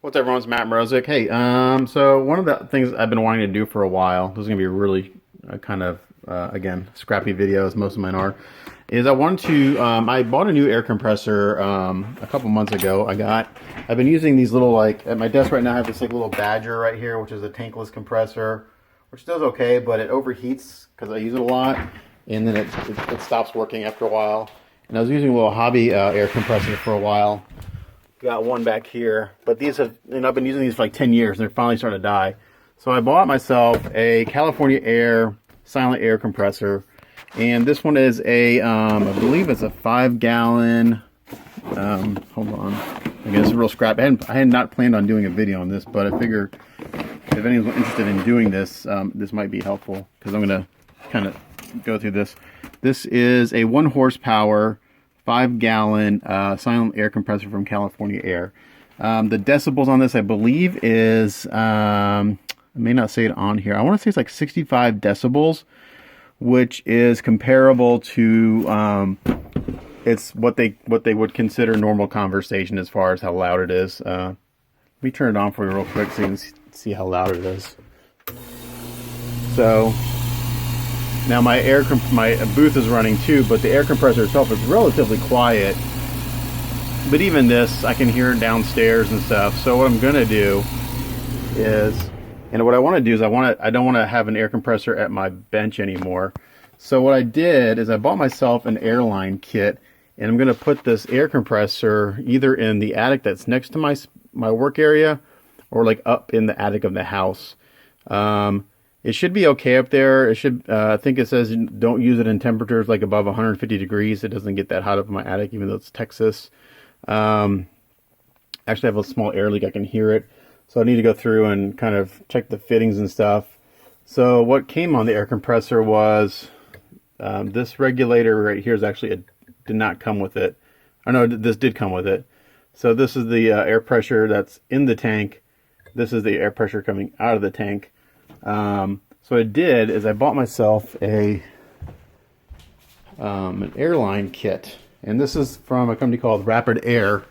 What's up, everyone? It's Matt Mrozik. Hey, so one of the things I've been wanting to do for a while, this is going to be a really kind of, again, scrappy video, as most of mine are, is I wanted to, I bought a new air compressor a couple months ago. I've been using these little, like, at my desk right now, I have this like little Badger right here, which is a tankless compressor, which does okay, but it overheats because I use it a lot, and then it stops working after a while. And I was using a little hobby air compressor for a while. Got one back here, but these have, and I've been using these for like 10 years, and they're finally starting to die. So I bought myself a California Air silent air compressor, and this one is a, I believe it's a 5-gallon. Hold on, I guess it's a real scrap. I had not planned on doing a video on this, but I figure if anyone's interested in doing this, this might be helpful because I'm gonna kind of go through this. This is a 1 horsepower. 5-gallon silent air compressor from California Air. The decibels on this, I believe, is I may not say it on here. I want to say it's like 65 decibels, which is comparable to it's what they would consider normal conversation as far as how loud it is. Let me turn it on for you real quick so you can see how loud it is. So now my booth is running too, but the air compressor itself is relatively quiet. But even this, I can hear it downstairs and stuff. So what I'm gonna do is, and what I want to do is I don't want to have an air compressor at my bench anymore. So what I did is I bought myself an airline kit, and I'm gonna put this air compressor either in the attic that's next to my work area, or like up in the attic of the house. It should be okay up there. It should, I think it says don't use it in temperatures like above 150 degrees. It doesn't get that hot up in my attic, even though it's Texas. Actually, I have a small air leak. I can hear it. So I need to go through and kind of check the fittings and stuff. So what came on the air compressor was this regulator right here is actually, did not come with it. I know this did come with it. So this is the air pressure that's in the tank. This is the air pressure coming out of the tank. So what I did is I bought myself an airline kit, and this is from a company called Rapid Air,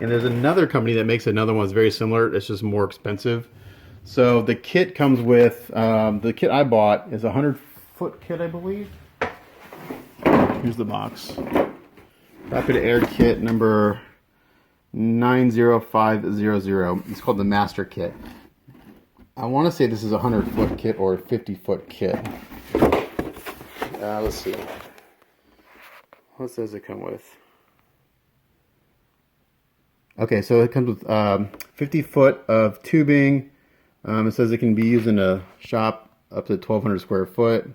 and there's another company that makes another one that's very similar. It's just more expensive. So the kit comes with, the kit I bought is a 100-foot kit, I believe. Here's the box. Rapid Air kit number 90500. It's called the Master Kit. I want to say this is a 100-foot kit or a 50-foot kit. Let's see. What does it come with? Okay, so it comes with 50 foot of tubing. It says it can be used in a shop up to 1,200 square foot.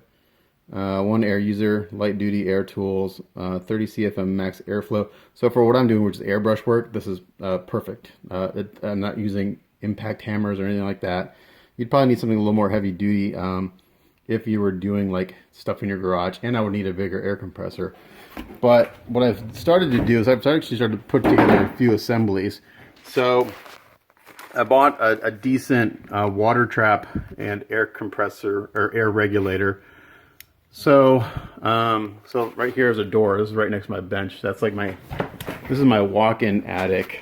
1 air user, light duty air tools, 30 CFM max airflow. So for what I'm doing, which is airbrush work, this is perfect. I'm not using impact hammers or anything like that. You'd probably need something a little more heavy duty if you were doing like stuff in your garage, and I would need a bigger air compressor. But what I've started to do is I've actually started to put together a few assemblies. So I bought a decent water trap and air compressor or air regulator. So so right here is a door. This is right next to my bench. That's like this is my walk-in attic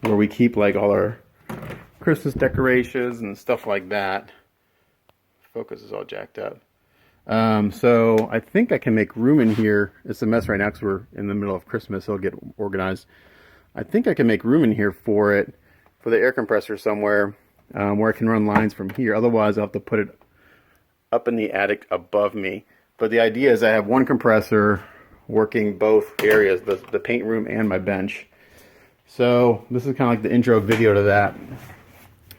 where we keep like all our Christmas decorations and stuff like that. Focus is all jacked up. So I think I can make room in here. It's a mess right now because we're in the middle of Christmas. It'll get organized. I think I can make room in here for it, for the air compressor somewhere, where I can run lines from here. Otherwise, I'll have to put it up in the attic above me. But the idea is I have one compressor working both areas, the paint room and my bench. So this is kind of like the intro video to that.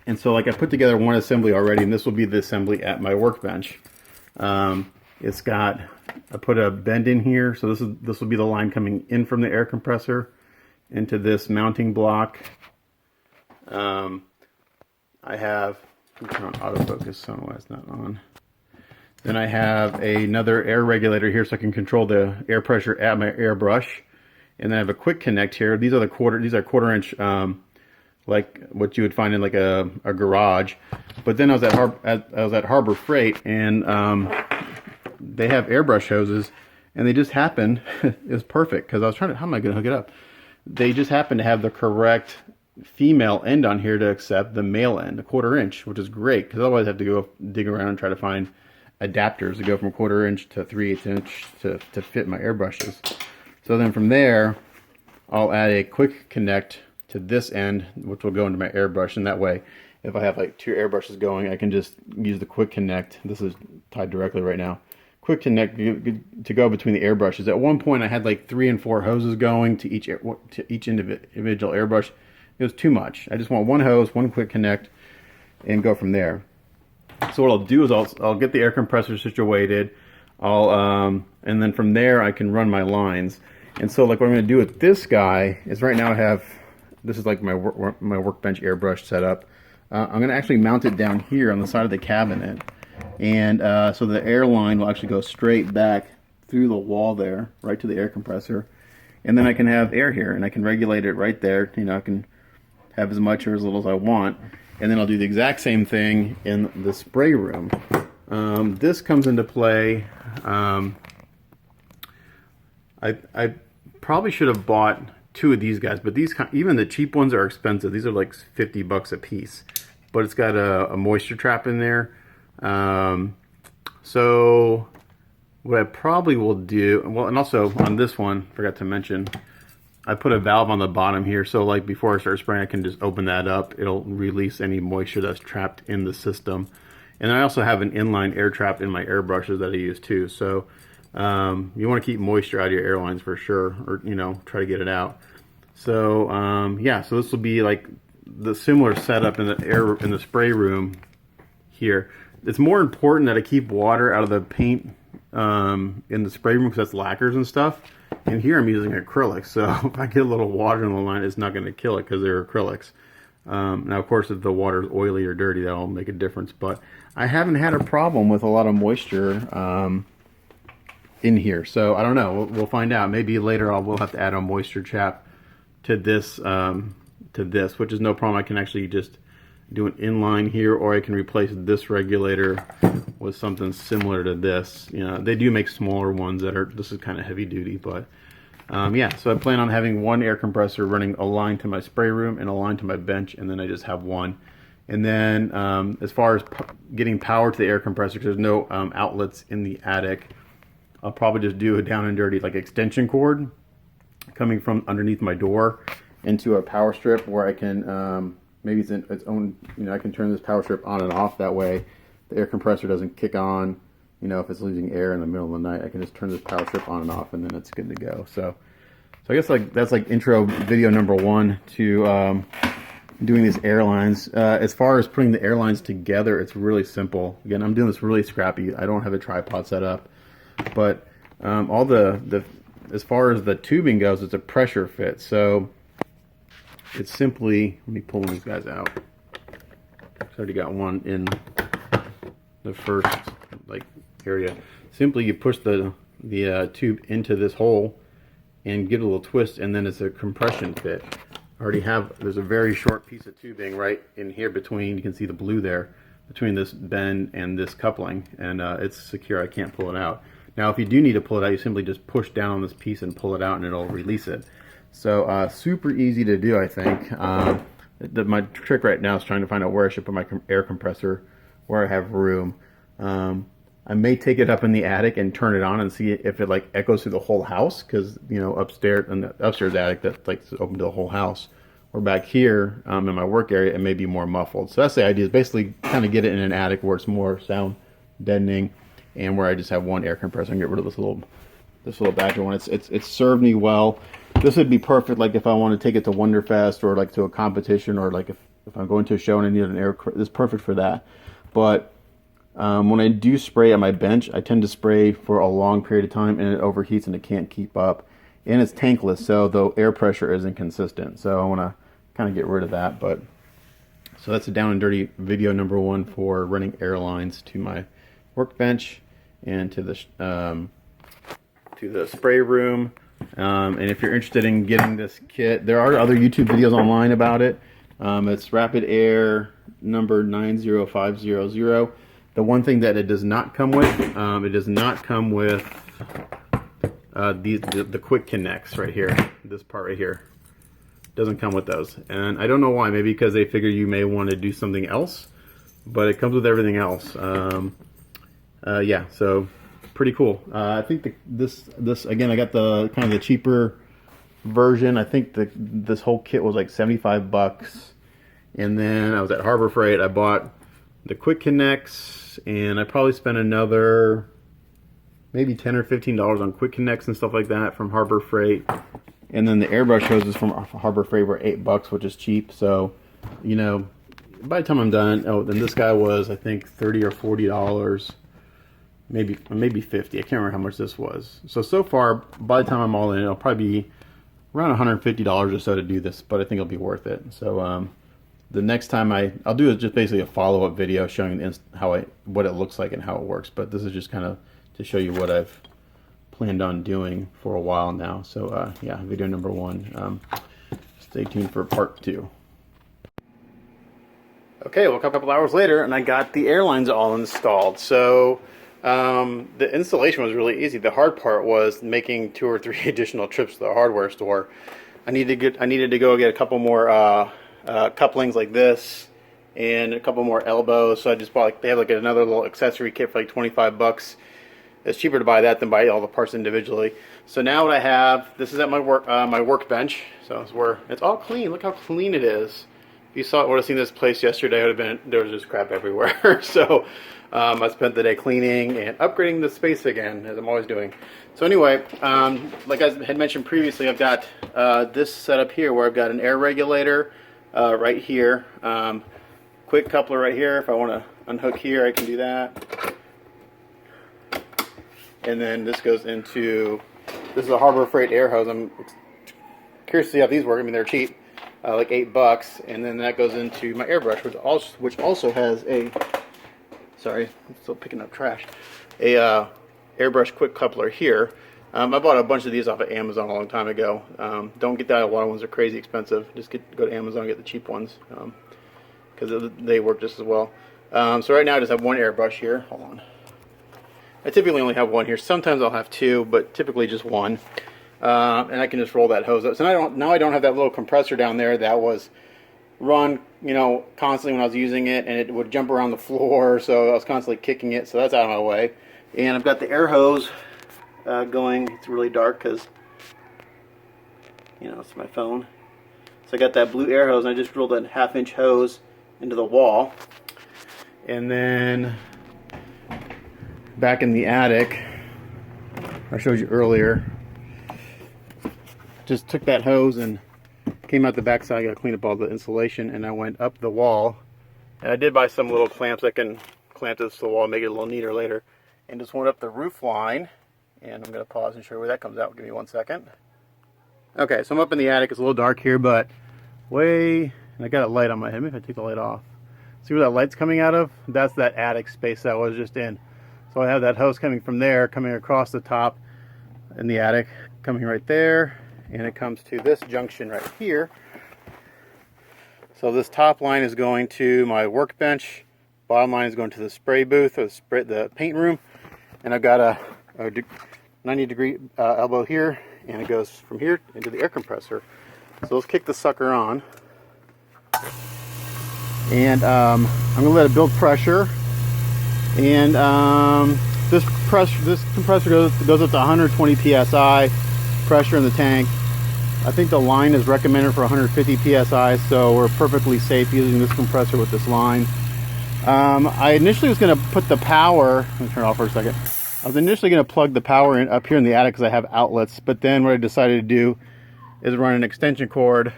And so like I put together one assembly already, and this will be the assembly at my workbench. It's got, I put a bend in here, so this will be the line coming in from the air compressor into this mounting block. I have, let me turn on autofocus so why it's not on. Then I have another air regulator here so I can control the air pressure at my airbrush. And then I have a quick connect here. These are quarter inch, like what you would find in like a garage. But then I was at Harbor Freight, and they have airbrush hoses, and they just happened, it was perfect, because I was trying to, how am I going to hook it up? They just happened to have the correct female end on here to accept the male end, a 1/4 inch, which is great because otherwise I have to go dig around and try to find adapters to go from 1/4 inch to 3/8 inch to fit my airbrushes. So then from there, I'll add a quick connect to this end, which will go into my airbrush, and that way, if I have like 2 airbrushes going, I can just use the quick connect. This is tied directly right now. Quick connect to go between the airbrushes. At one point, I had like 3 and 4 hoses going to each individual airbrush. It was too much. I just want one hose, one quick connect, and go from there. So what I'll do is I'll get the air compressor situated. And then from there I can run my lines. And so like what I'm going to do with this guy is right now I have, this is like my workbench airbrush setup. I'm going to actually mount it down here on the side of the cabinet. And so the air line will actually go straight back through the wall there, right to the air compressor. And then I can have air here, and I can regulate it right there. You know, I can have as much or as little as I want. And then I'll do the exact same thing in the spray room. This comes into play. I probably should have bought 2 of these guys, but these, even the cheap ones are expensive. These are like 50 bucks a piece, but it's got a moisture trap in there. So what I probably will do, well, and also on this one, forgot to mention, I put a valve on the bottom here, so like before I start spraying, I can just open that up. It'll release any moisture that's trapped in the system. And I also have an inline air trap in my airbrushes that I use too. So you want to keep moisture out of your airlines for sure, or you know, try to get it out. So yeah, so this will be like the similar setup in the spray room here. It's more important that I keep water out of the paint in the spray room because that's lacquers and stuff. And here I'm using acrylics, so if I get a little water in the line, it's not going to kill it because they're acrylics. Now, of course, if the water is oily or dirty, that'll make a difference. But I haven't had a problem with a lot of moisture in here, so I don't know. We'll find out. Maybe later we'll have to add a moisture trap to this, which is no problem. I can actually just do an inline here, or I can replace this regulator with something similar to this. You know, they do make smaller ones that are, this is kind of heavy duty, but yeah, so I plan on having one air compressor running a line to my spray room and a line to my bench, and then I just have one. And then as far as getting power to the air compressor, because there's no outlets in the attic, I'll probably just do a down and dirty like extension cord coming from underneath my door into a power strip where I can maybe it's in its own, you know, I can turn this power strip on and off. That way the air compressor doesn't kick on. You know, if it's losing air in the middle of the night, I can just turn this power strip on and off, and then it's good to go. So I guess like that's like intro video number 1 to doing these airlines. As far as putting the airlines together, it's really simple. Again, I'm doing this really scrappy. I don't have a tripod set up, but all the as far as the tubing goes, it's a pressure fit. So it's simply, let me pull these guys out. I already got one in the first like area. Simply you push the tube into this hole and give it a little twist, and then it's a compression fit. I already have, there's a very short piece of tubing right in here between, you can see the blue there, between this bend and this coupling, and it's secure. I can't pull it out. Now if you do need to pull it out, you simply just push down on this piece and pull it out, and it'll release it. So super easy to do, I think. My trick right now is trying to find out where I should put my air compressor, where I have room. I may take it up in the attic and turn it on and see if it like echoes through the whole house, because you know upstairs in the upstairs attic that's like open to the whole house. Or back here in my work area, it may be more muffled. So that's the idea, is basically kind of get it in an attic where it's more sound deadening, and where I just have one air compressor and get rid of this little Badger one. It's served me well. This would be perfect like if I want to take it to Wonderfest or like to a competition, or like if I'm going to a show and I need an air, it's perfect for that. But when I do spray at my bench, I tend to spray for a long period of time, and it overheats and it can't keep up. And it's tankless, so the air pressure isn't consistent. So I want to kind of get rid of that. But so that's a down and dirty video number 1 for running airlines to my workbench and to the spray room. And if you're interested in getting this kit, there are other YouTube videos online about it. It's Rapid Air number 90500. The one thing that it does not come with, it does not come with the quick connects right here. This part right here doesn't come with those. And I don't know why. Maybe because they figure you may want to do something else, but it comes with everything else. Yeah, so pretty cool. I think this again, I got the kind of the cheaper version. I think this whole kit was like 75 bucks. And then I was at Harbor Freight. I bought the quick connects, and I probably spent another maybe $10 or $15 on quick connects and stuff like that from Harbor Freight. And then the airbrush hoses from Harbor Freight were 8 bucks, which is cheap. So, you know, by the time I'm done, oh, then this guy was, I think, $30 or $40, maybe 50. I can't remember how much this was. So far, by the time I'm all in, it'll probably be around $150 or so to do this, but I think it'll be worth it. So the next time I'll do is just basically a follow-up video showing what it looks like and how it works. But this is just kind of to show you what I've planned on doing for a while now. So yeah, video number 1. Stay tuned for part 2. Okay, well, a couple hours later, and I got the airlines all installed. So the installation was really easy. The hard part was making 2 or 3 additional trips to the hardware store. I needed to go get a couple more couplings like this and a couple more elbows. So I just bought, they have like another little accessory kit for like 25 bucks. It's cheaper to buy that than buy all the parts individually. So now what I have, this is at my workbench. So it's all clean. Look how clean it is. If you would have seen this place yesterday, it would have been, there was just crap everywhere. So I spent the day cleaning and upgrading the space again, as I'm always doing. So anyway, like I had mentioned previously, I've got this setup here where I've got an air regulator right here, quick coupler right here. If I want to unhook here, I can do that. And then this goes into, this is a Harbor Freight air hose. I'm curious to see how these work. I mean, they're cheap, like 8 bucks. And then that goes into my airbrush, which also has a, sorry, I'm still picking up trash, a airbrush quick coupler here. I bought a bunch of these off of Amazon a long time ago. Don't get that. A lot of ones are crazy expensive. Just go to Amazon and get the cheap ones because they work just as well. So right now I just have one airbrush here. Hold on. I typically only have one here. Sometimes I'll have 2, but typically just one. And I can just roll that hose up. So now I don't have that little compressor down there that was run, you know, constantly when I was using it, and it would jump around the floor, so I was constantly kicking it. So that's out of my way. And I've got the air hose going. It's really dark because, you know, it's my phone. So I got that blue air hose, and I just drilled a 1/2-inch hose into the wall. And then back in the attic, I showed you earlier, just took that hose and came out the back side. I got to clean up all the insulation, and I went up the wall. And I did buy some little clamps that can clamp this to the wall and make it a little neater later. And just went up the roof line, and I'm going to pause and show you where that comes out. Give me 1 second. Okay, so I'm up in the attic. It's a little dark here, but and I got a light on my head. Maybe if I take the light off. See where that light's coming out of? That's that attic space that I was just in. So I have that hose coming from there, coming across the top in the attic, coming right there, and it comes to this junction right here. So this top line is going to my workbench, bottom line is going to the spray booth, or the paint room, and I've got a 90-degree elbow here, and it goes from here into the air compressor. So let's kick the sucker on, and I'm going to let it build pressure. And this compressor goes up to 120 psi pressure in the tank. I think the line is recommended for 150 psi, so we're perfectly safe using this compressor with this line. I initially was going to put the power, let me turn it off for a second. I was initially going to plug the power in up here in the attic because I have outlets, but then what I decided to do is run an extension cord.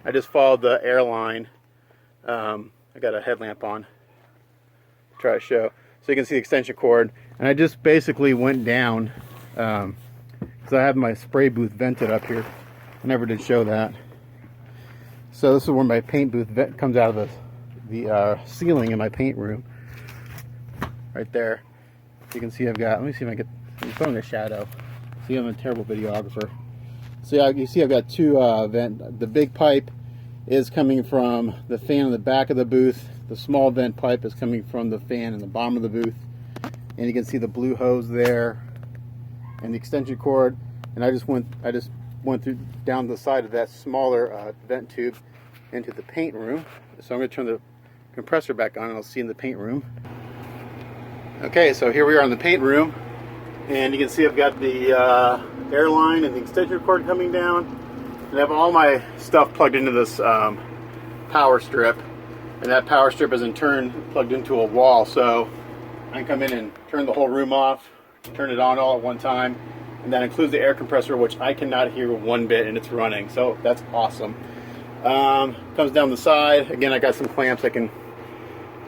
I just followed the airline. I got a headlamp on. Try to show so you can see the extension cord, and I just basically went down because I have my spray booth vented up here. I never did show that. So this is where my paint booth comes out of the ceiling in my paint room right there. You can see I've got, let me see if I can get the phone in shadow. See, I'm a terrible videographer. So you see I've got 2 vent. The big pipe is coming from the fan in the back of the booth. The small vent pipe is coming from the fan in the bottom of the booth. And you can see the blue hose there and the extension cord. And I just went through down the side of that smaller vent tube into the paint room. So I'm going to turn the compressor back on and I'll see in the paint room. Okay, so here we are in the paint room, and you can see I've got the airline and the extension cord coming down, and I have all my stuff plugged into this power strip, and that power strip is in turn plugged into a wall, so I can come in and turn the whole room off, turn it on all at one time, and that includes the air compressor, which I cannot hear one bit, and it's running, so that's awesome. Comes down the side. Again, I got some clamps. I can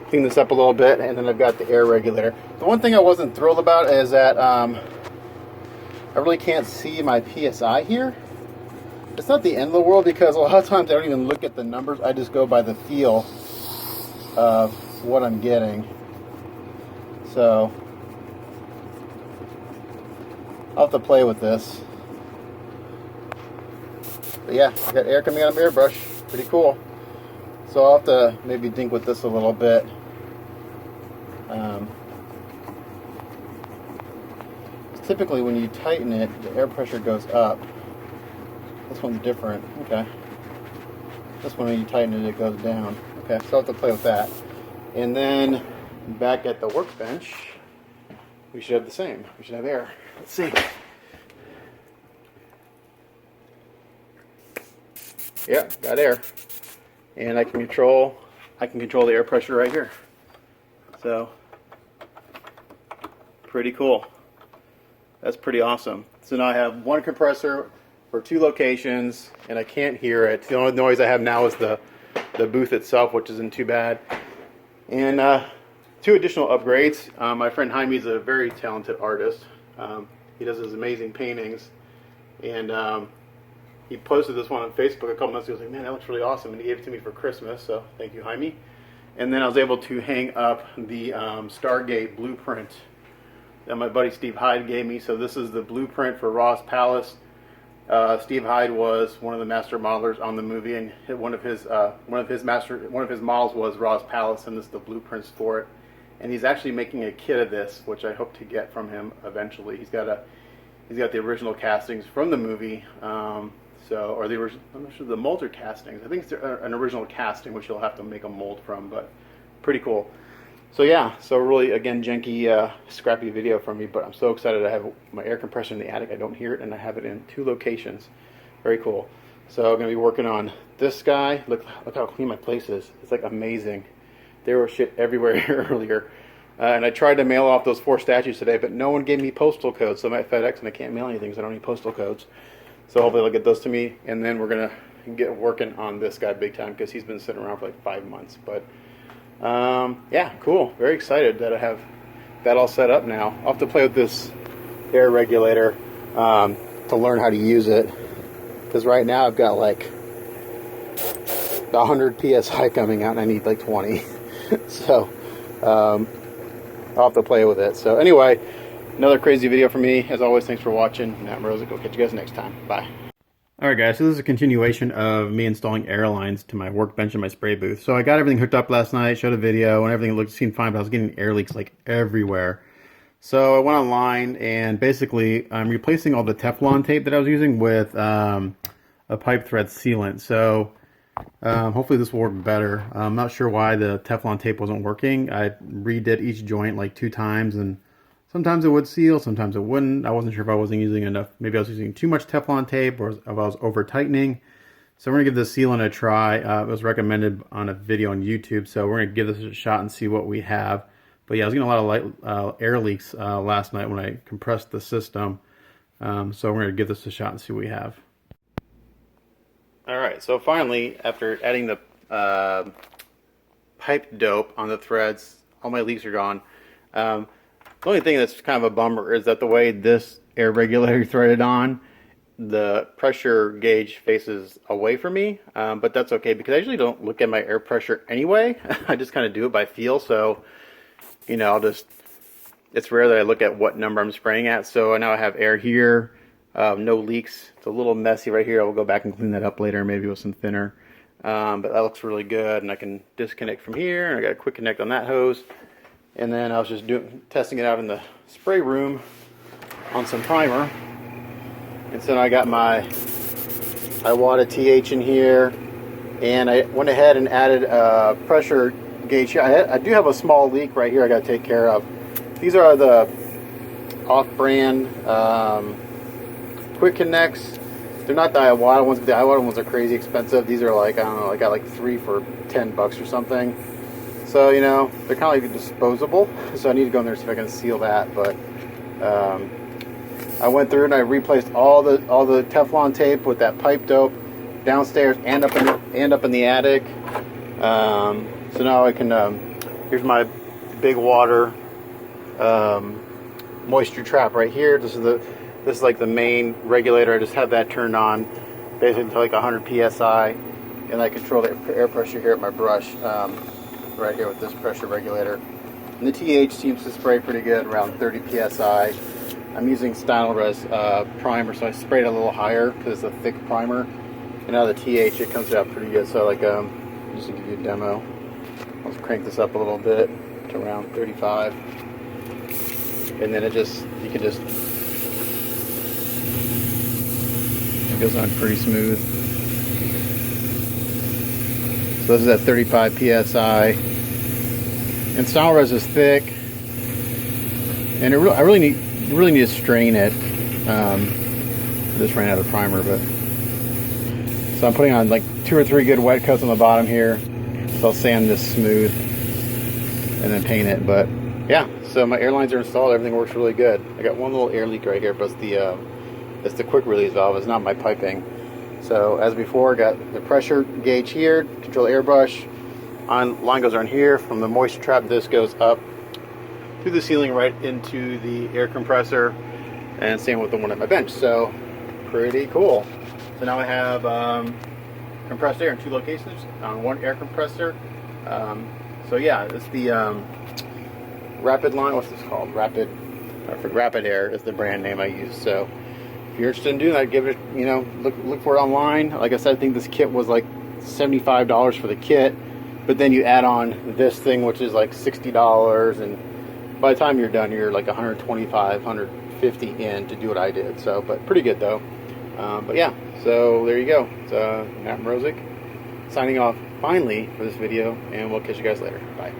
clean this up a little bit, and then I've got the air regulator. The one thing I wasn't thrilled about is that I really can't see my PSI here. It's not the end of the world, because a lot of times I don't even look at the numbers. I just go by the feel of what I'm getting. So I'll have to play with this. But yeah, I got air coming out of my airbrush. Pretty cool. So I'll have to maybe dink with this a little bit. Typically when you tighten it, the air pressure goes up. This one's different. Okay. This one, when you tighten it, it goes down. Okay, so I'll have to play with that. And then back at the workbench, we should have the same. We should have air. Let's see. Yeah, got air. And I can control the air pressure right here. So pretty cool. That's pretty awesome. So now I have one compressor for 2 locations, and I can't hear it. The only noise I have now is the booth itself, which isn't too bad. And 2 additional upgrades. My friend Jaime is a very talented artist. He does his amazing paintings, and he posted this one on Facebook a couple months ago. I was like, man, that looks really awesome, and he gave it to me for Christmas, so thank you, Jaime. And then I was able to hang up the Stargate blueprint that my buddy Steve Hyde gave me. So this is the blueprint for Ross Palace. Steve Hyde was one of the master modelers on the movie, and one of his models was Ross Palace, and this is the blueprints for it. And he's actually making a kit of this, which I hope to get from him eventually. He's got the original castings from the movie, I'm not sure the molds are castings. I think it's an original casting, which you'll have to make a mold from, but pretty cool. So yeah, so really, again, janky, scrappy video from me, but I'm so excited. I have my air compressor in the attic. I don't hear it, and I have it in 2 locations. Very cool. So I'm going to be working on this guy. Look how clean my place is. It's like amazing. There was shit everywhere earlier. And I tried to mail off those 4 statues today, but no one gave me postal codes. So I'm at FedEx, and I can't mail anything, so I don't need postal codes. So hopefully they'll get those to me, and then we're going to get working on this guy big time, because he's been sitting around for like 5 months. But yeah, cool. Very excited that I have that all set up now. I'll have to play with this air regulator to learn how to use it, because right now I've got like 100 PSI coming out, and I need like 20. So I'll have to play with it. So anyway, another crazy video for me. As always, thanks for watching. Matt Morozic. We'll catch you guys next time. Bye. Alright guys, so this is a continuation of me installing airlines to my workbench and my spray booth. So I got everything hooked up last night, showed a video, and everything seemed fine, but I was getting air leaks like everywhere. So I went online, and basically I'm replacing all the Teflon tape that I was using with a pipe thread sealant. So hopefully this will work better. I'm not sure why the Teflon tape wasn't working. I redid each joint like 2 times, and sometimes it would seal, sometimes it wouldn't. I wasn't sure if I wasn't using enough. Maybe I was using too much Teflon tape, or if I was over tightening. So we're going to give this sealant a try. It was recommended on a video on YouTube, so we're going to give this a shot and see what we have. But yeah, I was getting a lot of air leaks last night when I compressed the system. So we're going to give this a shot and see what we have. Alright, so finally, after adding the pipe dope on the threads, all my leaks are gone. The only thing that's kind of a bummer is that the way this air regulator threaded on, the pressure gauge faces away from me, but that's okay, because I usually don't look at my air pressure anyway. I just kind of do it by feel, so, you know, it's rare that I look at what number I'm spraying at. So now I have air here, no leaks. It's a little messy right here. I will go back and clean that up later, maybe with some thinner, but that looks really good, and I can disconnect from here, and I got a quick connect on that hose. And then I was just testing it out in the spray room on some primer. And so I got my I wadded TH in here, and I went ahead and added a pressure gauge here. I do have a small leak right here I got to take care of. These are the off-brand quick connects. They're not the Iwata ones, but the Iwata ones are crazy expensive. These are like, I don't know, I got like 3 for $10 or something. So, you know, they're kind of like disposable. So I need to go in there and see if I can seal that. But I went through and I replaced all the Teflon tape with that pipe dope downstairs and up in the attic. So now I can. Here's my big water moisture trap right here. This is like the main regulator. I just have that turned on, basically to like 100 psi, and I control the air pressure here at my brush, right here with this pressure regulator. And the TH seems to spray pretty good, around 30 psi. I'm using Stynylrez primer, so I sprayed it a little higher because it's a thick primer. And now the TH, it comes out pretty good. So like, just to give you a demo, I'll just crank this up a little bit to around 35, and then you can just. It goes on pretty smooth. So this is at 35 psi, and Stynylrez is thick, and I really need to strain it. I just ran out of primer, but so I'm putting on like 2 or 3 good wet coats on the bottom here. So I'll sand this smooth and then paint it. But yeah, so my airlines are installed. Everything works really good. I got one little air leak right here, but it's the quick release valve. It's not my piping. So as before, got the pressure gauge here, control the airbrush. Line goes on here. From the moisture trap, this goes up through the ceiling right into the air compressor, and same with the one at my bench. So pretty cool. So now I have compressed air in 2 locations on 1 air compressor. So yeah, it's the Rapid line. What's this called? Rapid Air is the brand name I use. So if you're interested in doing that, give it, you know, look for it online. Like I said, I think this kit was like $75 for the kit, but then you add on this thing, which is like $60, and by the time you're done, you're like 125, 150 in to do what I did. So, but pretty good though. But yeah, so there you go. It's Matt Mrozik signing off finally for this video, and we'll catch you guys later. Bye.